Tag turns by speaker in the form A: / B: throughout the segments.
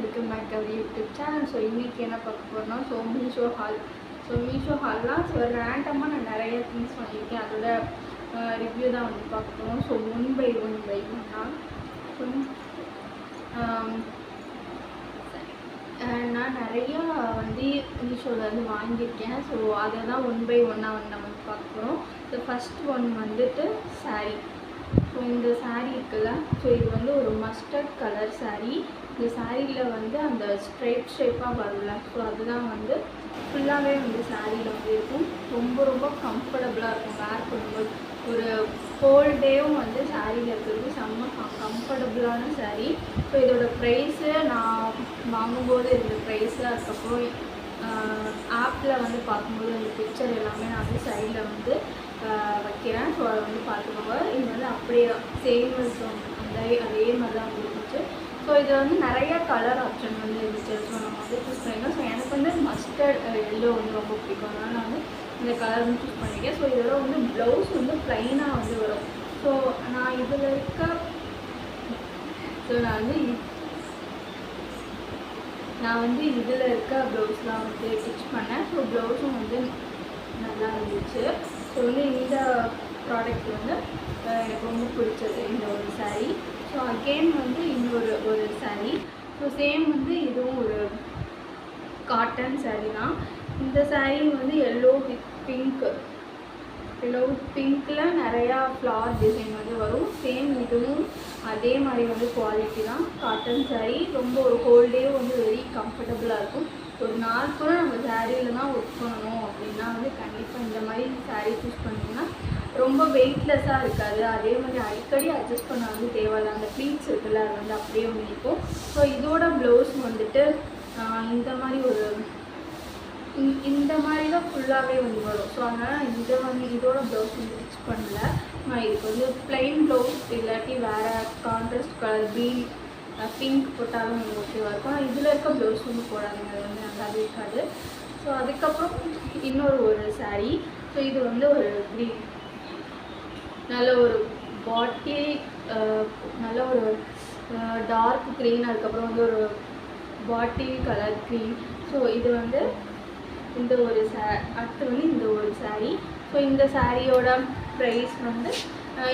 A: Welcome back our YouTube channel. So இன்றைக்கி என்ன பார்க்க போகிறோம்னா மீஷோ ஹால். மீஷோ ஹால்லாம் ரேண்டமாக நான் நிறைய திங்ஸ் வாங்கியிருக்கேன், அதோட ரிவ்யூ தான் வந்து பார்க்க போகிறோம். ஸோ 1 by 1 தான். நான் நிறையா வந்து மீஷோவில் வந்து வாங்கியிருக்கேன். ஸோ அதை தான் 1 by 1 வந்து நம்ம பார்க்க போகிறோம். ஸோ ஃபஸ்ட் ஒன் வந்துட்டு சாரீ. ஸோ இந்த சாரீ இருக்குல்ல, ஸோ இது வந்து ஒரு மஸ்டர்ட் கலர் சாரீ. இந்த சாரியில் வந்து அந்த ஸ்ட்ரைப்பாக வரல, ஸோ அதுதான் வந்து ஃபுல்லாகவே வந்து சாரியில் வந்து இருக்கும். ரொம்ப கம்ஃபர்டபுளாக இருக்கும் வேர் பண்ணும்போது. ஒரு ஹோல் டேவும் வந்து சாரியில் இருக்கிறது செம்ம கம்ஃபர்டபுளான சாரீ. ஸோ இதோட ப்ரைஸு நான் வாங்கும்போது இந்த ப்ரைஸு, அதுக்கப்புறம் ஆப்பில் வந்து பார்க்கும்போது அந்த பிக்சர் எல்லாமே நான் வந்து சைடில் வந்து வைக்கிறேன். ஸோ அதை வந்து பார்த்துக்கோங்க. இது வந்து அப்படியே சேம் அதே மாதிரி தான் இருந்துச்சு. ஸோ இதில் வந்து நிறையா கலர் ஆப்ஷன் வந்து இருந்துச்சு. ஸோ நம்ம வந்து சூஸ் பண்ணிக்கலாம். ஸோ எனக்கு வந்து மஸ்டர்ட் எல்லோ வந்து ரொம்ப பிடிக்கும், அதனால் நான் வந்து இந்த கலர் வந்து சூஸ் பண்ணியிருக்கேன். ஸோ இதோட வந்து ப்ளவுஸ் வந்து ப்ளைனாக வந்து வரும். ஸோ நான் இதில் இருக்க இதில் இருக்க ப்ளவுஸ்லாம் வந்து ஸ்டிச் பண்ணேன். ஸோ ப்ளவுஸும் வந்து நல்லா இருந்துச்சு. ஸோ வந்து இந்த ப்ராடக்ட் வந்து எனக்கு ரொம்ப பிடிச்சது இந்த ஒரு சாரீ. ஸோ அகெயின் வந்து ஒரு சாரீ. ஸோ சேம் வந்து இதுவும் ஒரு காட்டன் சாரீ தான். இந்த சாரீ வந்து எல்லோ வித் பிங்க்கில் நிறையா ஃப்ளார் டிசைன் வந்து வரும். சேம் இதுவும் அதே மாதிரி வந்து குவாலிட்டி தான். காட்டன் சாரீ ரொம்ப ஒரு ஹோல் டே வந்து வெரி கம்ஃபர்டபுளாக இருக்கும். ஒரு நாள் கூட நம்ம சாரியில் தான் ஒர்க் பண்ணணும் அப்படின்னா வந்து கண்டிப்பாக இந்த மாதிரி சாரீ சூஸ் பண்ணிங்கன்னா ரொம்ப வெயிட்லெஸ்ஸாக இருக்காது. அதே மாதிரி அடிக்கடி அட்ஜஸ்ட் பண்ண வந்து தேவையில்லை. அந்த ப்ளீட்ஸ் இருக்குல்ல, அது வந்து அப்படியே வந்து இருக்கும். ஸோ இதோட ப்ளவுஸ் வந்துட்டு இந்த மாதிரி தான் ஃபுல்லாகவே வந்து வரும். ஸோ அதனால் இதோட ப்ளவுஸ் வந்து ஸ்டிச் பண்ணல. நான் இதுக்கு வந்து ப்ளைன் ப்ளவுஸ் இல்லாட்டி வேறு கான்ட்ராஸ்ட் கலர் பிங்க் போட்டாலும் வந்து ஓகேவாக இருக்கும். ஆனால் இதில் இருக்க ப்ளவுஸ் வந்து போடாதுங்க, அது வந்து நல்லாவே இருக்காது. ஸோ அதுக்கப்புறம் ஒரு சாரீ. ஸோ இது வந்து ஒரு க்ரீன், நல்ல ஒரு டார்க் க்ரீன், அதுக்கப்புறம் வந்து ஒரு பாட்டில் கலர் க்ரீன். ஸோ இது வந்து அடுத்து வந்து இந்த ஒரு சாரீ. ஸோ இந்த சாரியோட ப்ரைஸ் வந்து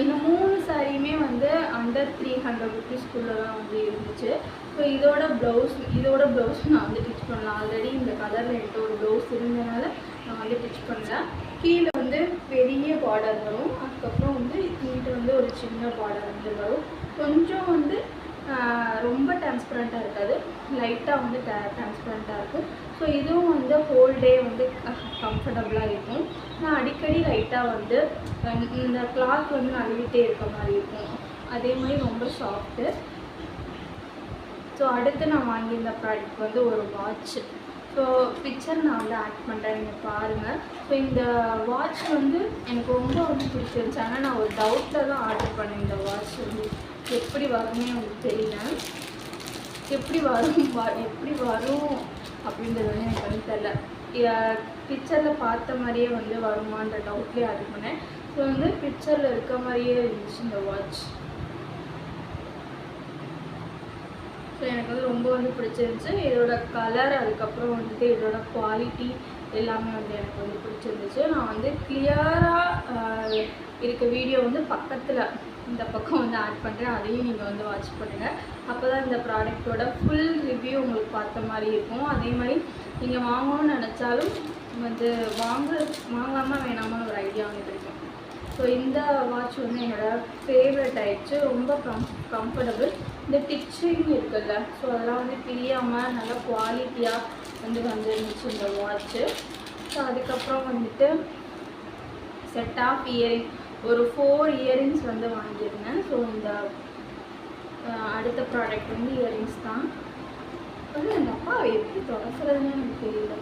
A: இந்த 3 சாரியுமே வந்து அண்டர் 300 ருபீஸ்க்குள்ளே தான் வந்து இருந்துச்சு. ஸோ இதோட ப்ளவுஸ் நான் வந்து ஸ்டிச் பண்ணலாம். ஆல்ரெடி இந்த கலரில் என்கிட்ட ஒரு ப்ளவுஸ் இருந்ததுனால நான் வந்து ஸ்டிச் பண்ணேன். கீழே வந்து பெரிய பார்டர் வரும், அதுக்கப்புறம் வந்து இங்கிட்ட வந்து ஒரு சின்ன பார்டர் வந்து வரும். கொஞ்சம் வந்து ரொம்ப டிரான்ஸ்பரண்ட்டாக இருக்காது, லைட்டாக வந்து டிரான்ஸ்பரண்ட்டாக இருக்கும். ஸோ இதுவும் வந்து ஹோல் டே வந்து கம்ஃபர்டபுளாக இருக்கும். நான் அடிக்கடி லைட்டாக வந்து இந்த கிளாத் வந்து நழுவிட்டே இருக்க மாதிரி இருக்கும். அதே மாதிரி ரொம்ப சாஃப்ட்டு. ஸோ அடுத்து நான் வாங்கியிருந்த ப்ராடக்ட் வந்து ஒரு வாட்ச். ஸோ பிக்சர் நான் வந்து ஆட் பண்ணுறேன், நீங்கள் பாருங்கள். ஸோ இந்த வாட்ச் வந்து எனக்கு ரொம்ப வந்து பிடிச்சிருந்துச்சு. ஆனால் நான் ஒரு டவுட்டில் தான் ஆர்டர் பண்ணேன். இந்த வாட்ச் வந்து எப்படி வரும்னே எனக்கு தெரியல. எப்படி வரும் அப்படின்றது வந்து எனக்கு வந்து தெரியல. பிக்சரில் பார்த்த மாதிரியே வந்து வருமான்ற டவுட்லேயே ஆர்டர் பண்ணேன். ஸோ வந்து பிக்சரில் இருக்க மாதிரியே இருந்துச்சு இந்த வாட்ச். ஸோ எனக்கு வந்து ரொம்ப வந்து பிடிச்சிருந்துச்சு. இதோட கலர், அதுக்கப்புறம் வந்துட்டு இதோட குவாலிட்டி எல்லாமே வந்து எனக்கு வந்து பிடிச்சிருந்துச்சு. நான் வந்து கிளியராக இருக்க வீடியோ வந்து பக்கத்தில் இந்த பக்கம் வந்து ஆட் பண்ணுறேன், அதையும் நீங்கள் வந்து வாட்ச் பண்ணுங்கள். அப்போ தான் இந்த ப்ராடக்டோட ஃபுல் ரிவ்யூ உங்களுக்கு பார்த்த மாதிரி இருக்கும். அதே மாதிரி நீங்கள் வாங்கணும்னு நினச்சாலும் வந்து வாங்கலாமா வேணாமான்னு ஒரு ஐடியா வந்து கிடைக்கும். ஸோ இந்த வாட்ச் வந்து என்னோடய ஃபேவரட் ஆகிடுச்சு. ரொம்ப கம்ஃபர்டபுள். இந்த டிச்சிங் இருக்குல்ல, ஸோ அதெல்லாம் வந்து பிரியாமல் நல்லா குவாலிட்டியாக வந்துருந்துச்சு இந்த வாட்ச்சு. ஸோ அதுக்கப்புறம் வந்துட்டு செட் ஆஃப் இயரிங், ஒரு 4 இயரிங்ஸ் வந்து வாங்கியிருந்தேன். ஸோ இந்த அடுத்த ப்ராடக்ட் வந்து இயரிங்ஸ் தான். வந்து அந்த அப்பா எப்படி தொடக்கிறதுன்னு எனக்கு தெரியல.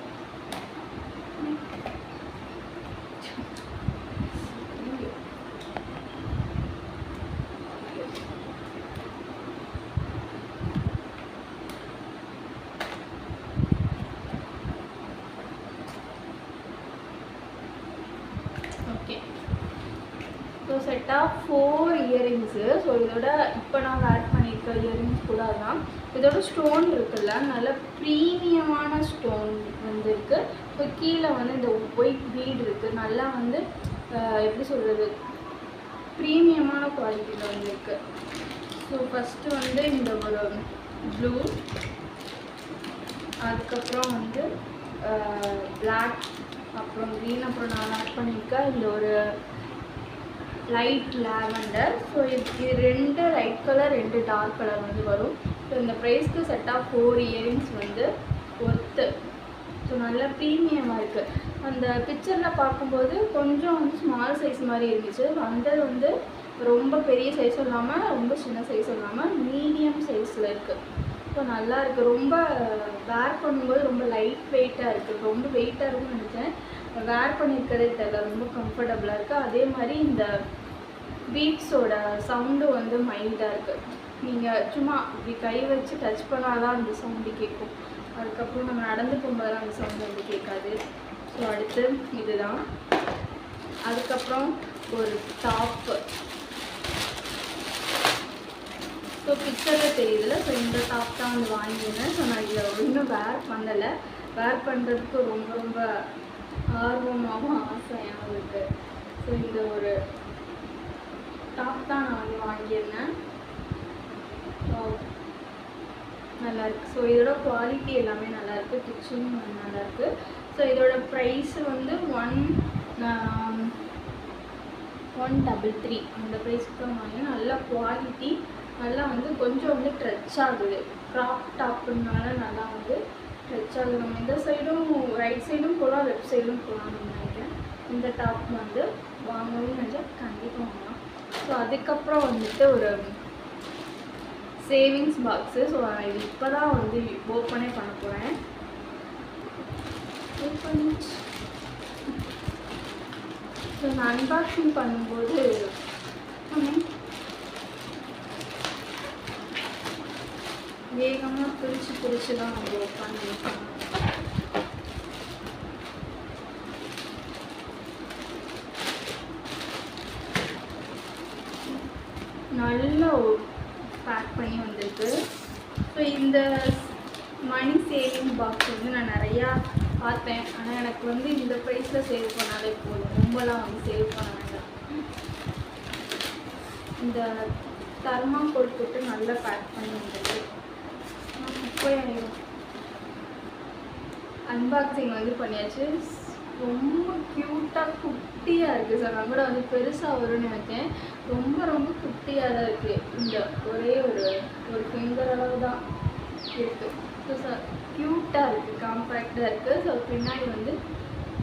A: Okay, so set of 4 earrings. So இதோட இப்போ நான் வேர் பண்ணியிருக்கேன் வாங்கியிருக்க இயரிங்ஸ் கூட அதான். இதோட ஸ்டோன் இருக்குல்ல, நல்ல ப்ரீமியமான ஸ்டோன் வந்து இருக்குது. ஸோ கீழே வந்து இந்த ஒயிட் பீட் இருக்குது, நல்லா வந்து எப்படி சொல்கிறது, ப்ரீமியமான குவாலிட்டியில் வந்து இருக்குது. ஸோ ஃபஸ்ட்டு வந்து இந்த ஒரு ப்ளூ, அதுக்கப்புறம் வந்து பிளாக், அப்புறம் க்ரீன், அப்புறம் நான் ஆட் பண்ணியிருக்கேன் இந்த ஒரு லைட் லாவெண்டர். ஸோ இது 2 லைட் கலர் 2 டார்க் கலர் வந்து வரும். ஸோ இந்த ப்ரைஸ்க்கு செட்டாக 4 இயரிங்ஸ் வந்து ஒர்த்து. ஸோ நல்லா ப்ரீமியமாக இருக்குது. அந்த பிக்சரில் பார்க்கும்போது கொஞ்சம் வந்து ஸ்மால் சைஸ் மாதிரி இருந்துச்சு, வந்தது வந்து ரொம்ப பெரிய சைஸும் இல்லாமல் ரொம்ப சின்ன சைஸும் இல்லாமல் மீடியம் சைஸில் இருக்குது. ஸோ நல்லா இருக்குது. ரொம்ப வேர் பண்ணும்போது ரொம்ப லைட் வெயிட்டாக இருக்குது. ரொம்ப வெயிட்டாக இருக்கும்னு நினச்சேன், வேர் பண்ணியிருக்கிறதே தெரியல, ரொம்ப கம்ஃபர்டபுளாக இருக்குது. அதே மாதிரி இந்த பீட்ஸோட சவுண்டு வந்து மைல்டாக இருக்குது. நீங்கள் சும்மா இப்படி கை வச்சு டச் பண்ணாதான் அந்த சவுண்டு கேட்கும். அதுக்கப்புறம் நம்ம நடந்து போகும்போது அந்த சவுண்டு வந்து கேட்காது. ஸோ அடுத்து இதுதான். அதுக்கப்புறம் ஒரு டாப்பு. ஸோ பிக்சரில் தெரியுதுல்ல, ஸோ இந்த டாப் தான் வந்து வாங்கியிருந்தேன். ஸோ நான் இதில் ஒன்றும் வேர் பண்ணலை. வேர் பண்ணுறதுக்கு ரொம்ப ரொம்ப ஆர்வமாகவும் ஆசையாகவும் இருக்குது. ஸோ இந்த ஒரு டாப் தான் நான் வந்து வாங்கியிருந்தேன். ஸோ நல்லாயிருக்கு. ஸோ இதோட குவாலிட்டி எல்லாமே நல்லாயிருக்கு, டிச்சிங் நல்லாயிருக்கு. ஸோ இதோட ப்ரைஸு வந்து 133 அந்த ப்ரைஸ்க்கு தான் வாங்கினேன். நல்ல குவாலிட்டி, நல்லா வந்து கொஞ்சம் வந்து ட்ரெச் ஆகுது. க்ராப் டாப்புனால நல்லா வந்து ட்ரெச் ஆகுது. நம்ம இந்த சைடும் ரைட் சைடும் போகலாம், லெஃப்ட் சைடும் போகலாம்னு நினைக்கிறேன். இந்த டாப் வந்து வாங்கணும்னு நினச்சா கண்டிப்பாக வாங்கலாம். ஸோ அதுக்கப்புறம் வந்துட்டு ஒரு சேவிங்ஸ் பாக்ஸு. ஸோ இது இப்போ தான் வந்து ஓப்பனே பண்ண போகிறேன். ஸோ நான் அன்பாக்சிங் பண்ணும்போது வேகமாக பிரித்து தான் வந்து ஓப்பன் பண்ணிப்பேன். நல்லா பேக் பண்ணி வந்திருக்கு. ஸோ இந்த மணி சேவிங் பாக்ஸ் வந்து நான் நிறையா பார்த்தேன், ஆனால் எனக்கு வந்து இந்த ப்ரைஸில் சேவ் பண்ணாலே போதும், ரொம்பலாம் வந்து சேவ் பண்ண வேண்டாம். இந்த தர்மாக்கோல் போட்டு நல்லா பேக் பண்ணி வந்திருக்கு. அன்பாக்சிங் வந்து பண்ணியாச்சு. ரொம்ப க்யூட்டாக குட்டியாக இருக்குது. சார் நான் கூட வந்து பெருசாக வரும்னு நினைச்சேன், ரொம்ப ரொம்ப குட்டியாக தான் இருக்குது. இந்த ஒரே ஒரு ஃபிங்கர் அளவு தான் இருக்குது. ஸோ சார் க்யூட்டாக இருக்குது, காம்பேக்டாக இருக்குது. ஸோ பின்னாடி வந்து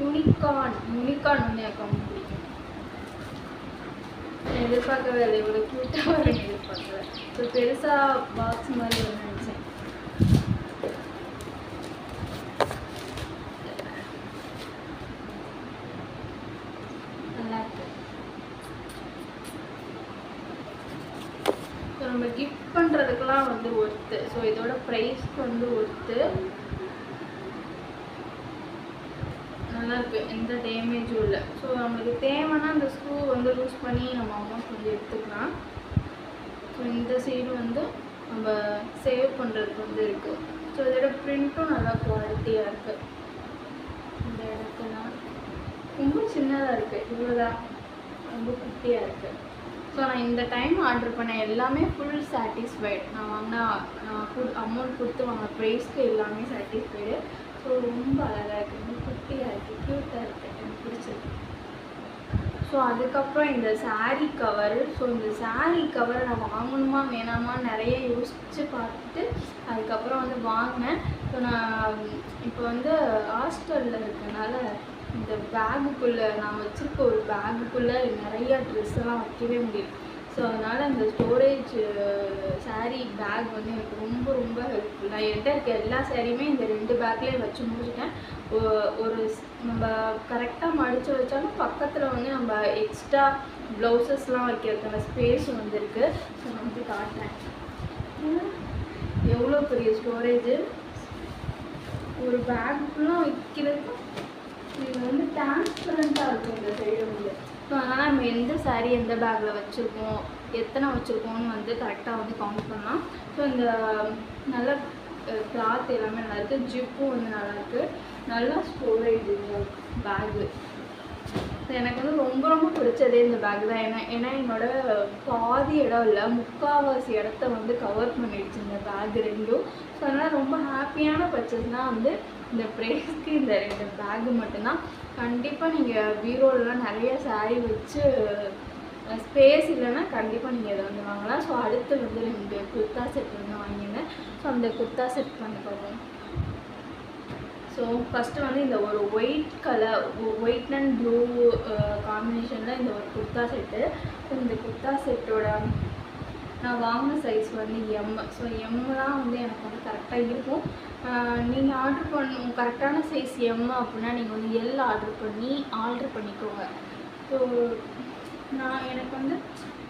A: யூனிகார்ன் வந்து எனக்கு ரொம்ப பிடிக்கும். எதிர்பார்க்கவே இல்லை, இவ்வளோ க்யூட்டாக வரும்னு எதிர்பார்க்கல. ஸோ பெருசாக பாக்ஸ் மாதிரி வந்து நினச்சேன். ஸோ நம்ம கிஃப்ட் பண்ணுறதுக்கெலாம் வந்து ஒர்த்து. ஸோ இதோட ப்ரைஸ்க்கு வந்து ஒர்த்து, நல்லாயிருக்கு, எந்த டேமேஜும் இல்லை. ஸோ நம்மளுக்கு தேவைன்னா அந்த ஸ்க்ரூ வந்து லூஸ் பண்ணி நம்ம அமௌண்ட் வந்து எடுத்துக்கலாம். ஸோ இந்த சைடு வந்து நம்ம சேவ் பண்ணுறதுக்கு வந்து இருக்குது. ஸோ இதோட ப்ரிண்ட்டும் நல்லா குவாலிட்டியாக இருக்குது. இந்த இடத்துலாம் ரொம்ப சின்னதாக இருக்குது, இவ்வளோதான், ரொம்ப குட்டியாக இருக்குது. ஸோ நான் இந்த டைம் ஆர்டர் பண்ண எல்லாமே ஃபுல் சாட்டிஸ்ஃபைடு. நான் வாங்கினா அமௌண்ட் கொடுத்து வாங்கின ப்ரைஸ்க்கு எல்லாமே சாட்டிஸ்ஃபைடு. ஸோ ரொம்ப அழகாக இருக்குது, ரொம்ப குட்டியாக இருக்குது, க்யூட்டாக இருக்குது, எனக்கு பிடிச்சிருக்கு. ஸோ அதுக்கப்புறம் இந்த சாரீ கவர். ஸோ இந்த சாரீ கவரை நான் வாங்கணுமா வேணாமா நிறைய யோசித்து பார்த்துட்டு அதுக்கப்புறம் வந்து வாங்கினேன். ஸோ நான் இப்போ வந்து ஹாஸ்டலில் இருக்கனால இந்த பேகுக்குள்ளே நான் வச்சுருக்க ஒரு பேகுக்குள்ளே நிறையா ட்ரெஸ்ஸெல்லாம் வைக்கவே முடியும். ஸோ அதனால் இந்த ஸ்டோரேஜ் சாரீ பேக் வந்து எனக்கு ரொம்ப ரொம்ப ஹெல்ப்ஃபுல். நான் என்கிட்ட இருக்க எல்லா சாரியுமே இந்த 2 பேக்லேயே வச்சு முடிச்சிட்டேன். ஒரு நம்ம கரெக்டாக மடித்து வச்சாலும் பக்கத்தில் வந்து நம்ம எக்ஸ்ட்ரா ப்ளவுசஸ்லாம் வைக்கிறதுக்கான ஸ்பேஸ் வந்துருக்கு. ஸோ நான் வந்து காட்டுறேன், எவ்வளோ பெரிய ஸ்டோரேஜு. ஒரு பேக்குலாம் வைக்கிறதுக்கு இது வந்து டிரான்ஸ்பரண்ட்டாக இருக்கும் இந்த சைடு வந்து. ஸோ அதனால் நம்ம எந்த சாரீ எந்த பேக்கில் வச்சுருக்கோம், எத்தனை வச்சுருக்கோன்னு வந்து கரெக்டாக வந்து கவுண்ட் பண்ணலாம். ஸோ இந்த நல்ல கிளாத் எல்லாமே நல்லாயிருக்கு, ஜிப்பும் வந்து நல்லாயிருக்கு, நல்லா ஸ்டோரேஜ் இந்த பேகு. எனக்கு வந்து ரொம்ப ரொம்ப பிடிச்சதே இந்த பேக் தான். ஏன்னா என்னோட பாதி இடம் இல்லை, முக்கால்வாசி இடத்த வந்து கவர் பண்ணிடுச்சு இந்த பேக் ரெண்டும். ஸோ அதனால் ரொம்ப ஹாப்பியான பர்ச்சேஸ்னால் வந்து இந்த ப்ரைஸ்க்கு இந்த 2 பேக்கு மட்டும்தான். கண்டிப்பாக நீங்கள் பீரோலலாம் நிறைய சாரீ வச்சு ஸ்பேஸ் இல்லைன்னா கண்டிப்பாக நீங்கள் இதை வந்து வாங்கலாம். ஸோ அடுத்து வந்து 2 குர்த்தா செட் வந்து வாங்கினேன். ஸோ அந்த குர்த்தா செட் பண்ணி பார்ப்போம். ஸோ ஃபஸ்ட்டு வந்து இந்த ஒரு white colour, white and blue காம்பினேஷனில் இந்த ஒரு குர்த்தா செட்டு. ஸோ இந்த குர்த்தா செட்டோட நான் வாங்கின சைஸ் வந்து எம். ஸோ எம் தான் வந்து எனக்கு வந்து கரெக்டாக இருக்கும். நீங்கள் ஆர்டர் பண்ண கரெக்டான சைஸ் எம் அப்படின்னா நீங்கள் வந்து எல் ஆர்டர் பண்ணிக்கோங்க. ஸோ எனக்கு வந்து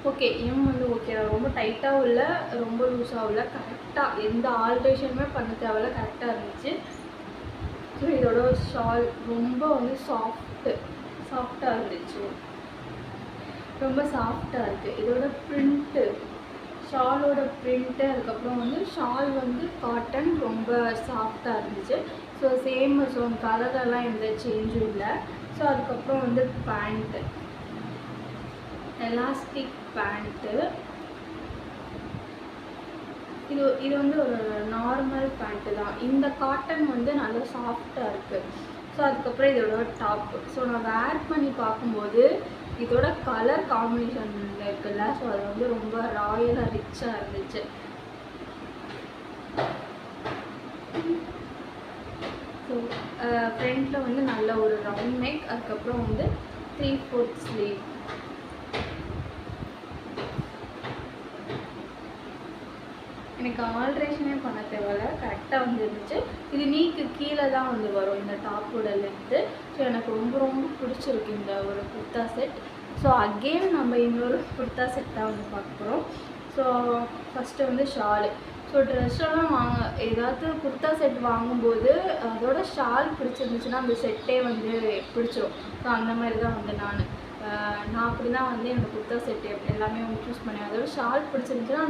A: ஓகே எம் வந்து ஓகே தான், ரொம்ப டைட்டாகவும் இல்லை ரொம்ப லூஸாகவும் இல்லை, கரெக்டாக எந்த ஆல்ட்ரேஷனுமே பண்ண தேவையில்ல, கரெக்டாக இருந்துச்சு. ஸோ இதோட ஷால் ரொம்ப வந்து சாஃப்டாக இருந்துச்சு, ரொம்ப சாஃப்டாக இருக்குது. இதோட ப்ரிண்ட்டு, ஷாலோட ப்ரிண்ட்டு, அதுக்கப்புறம் வந்து ஷால் வந்து காட்டன், ரொம்ப சாஃப்டாக இருந்துச்சு. ஸோ சேம் ஸோ கலரெல்லாம் எந்த சேஞ்சும் இல்லை. ஸோ அதுக்கப்புறம் வந்து பேண்ட்டு, எலாஸ்டிக் பேண்ட்டு. இது வந்து ஒரு நார்மல் பேண்ட்டு தான். இந்த காட்டன் வந்து நல்லா சாஃப்டாக இருக்குது. ஸோ அதுக்கப்புறம் இதோட டாப்பு. ஸோ நான் வேர் பண்ணி பார்க்கும்போது இதோட கலர் காம்பினேஷன் இருக்குல்ல, ஸோ அது வந்து ரொம்ப ராயலாக ரிச்சாக இருந்துச்சு. ஸோ ஃப்ரண்ட்டில் வந்து நல்ல ஒரு ரவுண்ட் நெக், அதுக்கப்புறம் வந்து 3/4 ஸ்லீவ். எனக்கு ஆல்ட்ரேஷனே பண்ண தேவையில்ல, கரெக்டாக வந்து இருந்துச்சு. இது நீக்கு கீழே தான் வந்து வரும் இந்த டாப்போட லென்த்து. ஸோ எனக்கு ரொம்ப ரொம்ப பிடிச்சிருக்கு இந்த ஒரு குர்த்தா செட். ஸோ அகெயின் நம்ம இன்னொரு குர்த்தா செட் தான் வந்து பார்க்க போகிறோம். ஸோ ஃபஸ்ட்டு வந்து ஷாலு. ஸோ ட்ரெஸ்ஸெல்லாம் ஏதாவது குர்த்தா செட் வாங்கும்போது அதோட ஷால் பிடிச்சிருந்துச்சுன்னா அந்த செட்டே வந்து பிடிச்சிரும். ஸோ அந்த மாதிரி தான் வந்து நான் அப்படி தான் வந்து என்னோடய குர்த்தா செட் எல்லாமே வந்து சூஸ் பண்ணேன். அதோட ஷால் பிடிச்சிருந்துச்சுன்னா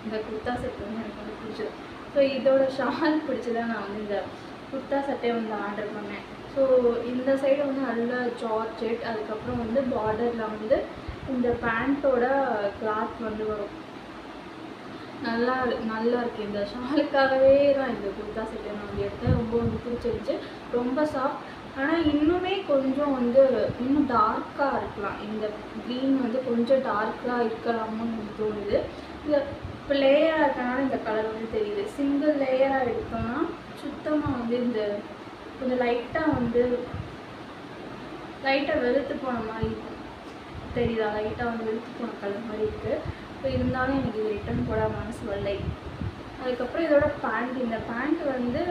A: இந்த குர்த்தா செட் வந்து எனக்கு வந்து பிடிச்சிடும். ஸோ இதோட ஷால் பிடிச்சி தான் நான் வந்து இந்த குர்த்தா செட்டை வந்து ஆர்டர் பண்ணேன். ஸோ இந்த சைடு வந்து நல்ல ஜார்ஜெட், அதுக்கப்புறம் வந்து பார்டரில் வந்து இந்த பேண்ட்டோட கிளாத் வந்து வரும், நல்லா இருக்குது. இந்த ஷாலுக்காகவே தான் இந்த குர்த்தா செட்டை நான் வந்து எடுத்தேன். ரொம்ப வந்து பிடிச்சிருந்துச்சு, ரொம்ப சாஃப்ட். ஆனால் இன்னுமே கொஞ்சம் வந்து இன்னும் டார்க்காக இருக்கலாம். இந்த க்ரீன் வந்து கொஞ்சம் டார்க்காக இருக்கலாம்னு எனக்கு தோணுது. இல்லை இப்போ லேயராக இருக்கனால இந்த கலர் வந்து தெரியுது. சிங்கிள் லேயராக எடுத்தோம்னா சுத்தமாக வந்து இந்த கொஞ்சம் லைட்டாக வெளுத்து போன மாதிரி இருக்கும், தெரியுதா? லைட்டாக வந்து வெளுத்து போன கலர் மாதிரி இருக்குது. ஸோ இருந்தாலும் எனக்கு இது ரிட்டன் போட மனசு வரலை. அதுக்கப்புறம் இதோட பேண்ட், இந்த பேண்ட் வந்து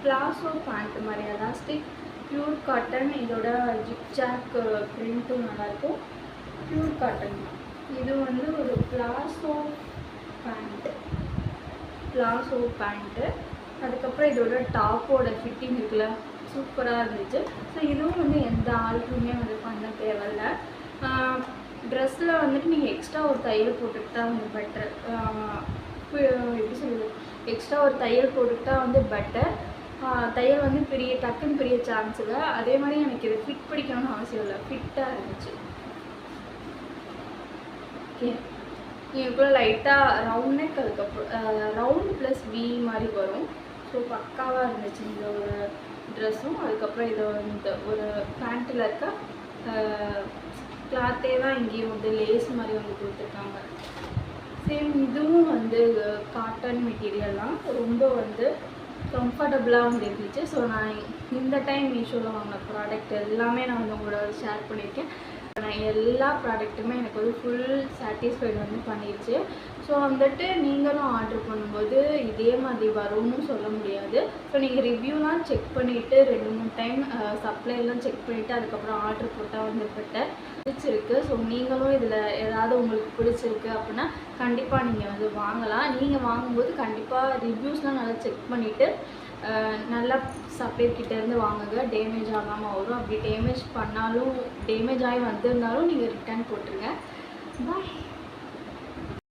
A: பிளாசோ பேண்ட் மாதிரி எலாஸ்டிக், பியூர் காட்டன். இதோட ஜிக்ஜாக் பிரிண்ட்டும் நல்லாயிருக்கும், பியூர் காட்டன் தான். இது வந்து ஒரு பிளாசோ பேண்ட்டு. அதுக்கப்புறம் இதோட டாப்போட ஃபிட்டிங் இருக்குல்ல, சூப்பராக இருந்துச்சு. ஸோ இதுவும் வந்து எந்த ஆல்ட்ருமே வந்து பண்ண தேவையில்ல. ட்ரெஸ்ஸில் வந்துட்டு நீங்கள் எக்ஸ்ட்ரா ஒரு தையல் போட்டுக்கிட்டா வந்து பெட்டர். எப்படி சொல்லுது, எக்ஸ்ட்ரா ஒரு தையல் போட்டுக்கிட்டா வந்து பெட்டர். தையல் வந்து டக்குன்னு பெரிய சான்ஸ் இல்லை. அதே மாதிரி எனக்கு இதை ஃபிட் பிடிக்கணும்னு அவசியம் இல்லை, ஃபிட்டாக இருந்துச்சு. ஓகே, இதுக்குள்ளே லைட்டாக ரவுண்ட் நெக், அதுக்கப்புறம் ரவுண்ட் ப்ளஸ் வி மாதிரி வரும். ஸோ பக்காவாக இருந்துச்சு இந்த ஒரு ட்ரெஸ்ஸும். அதுக்கப்புறம் இதை இந்த ஒரு பேண்ட்டில் இருக்க கிளாத்தே தான் இங்கேயும் வந்து லேஸ் மாதிரி வந்து கொடுத்துருக்காங்க. சேம் இதுவும் வந்து காட்டன் மெட்டீரியல் தான், ரொம்ப வந்து கம்ஃபர்டபுளாக வந்து இருந்துச்சு. ஸோ நான் இந்த டைம் மீஷோவில் வாங்கின ப்ராடக்ட் எல்லாமே நான் வந்து உங்களோட ஷேர் பண்ணியிருக்கேன். நான் எல்லா ப்ராடக்ட்டுமே எனக்கு வந்து ஃபுல் சாட்டிஸ்ஃபைடு வந்து பண்ணிடுச்சு. ஸோ வந்துட்டு நீங்களும் ஆர்டர் பண்ணும்போது இதே மாதிரி வரும்னு சொல்ல முடியாது. ஸோ நீங்கள் ரிவ்யூலாம் செக் பண்ணிவிட்டு 2-3 டைம் சப்ளைலாம் செக் பண்ணிவிட்டு அதுக்கப்புறம் ஆர்டர் போட்டால் வந்து பிடிச்சிருக்கு. ஸோ நீங்களும் இதில் ஏதாவது உங்களுக்கு பிடிச்சிருக்கு அப்படின்னா கண்டிப்பாக நீங்கள் வந்து வாங்கலாம். நீங்கள் வாங்கும்போது கண்டிப்பாக ரிவ்யூஸ்லாம் நல்லா செக் பண்ணிவிட்டு நல்லா சப்ளைக்கிட்டேருந்து வாங்குங்க, டேமேஜ் ஆகாமல் வரும். அப்படி டேமேஜ் ஆகி வந்திருந்தாலும் நீங்கள் ரிட்டர்ன் போட்டுருங்க. பாய்.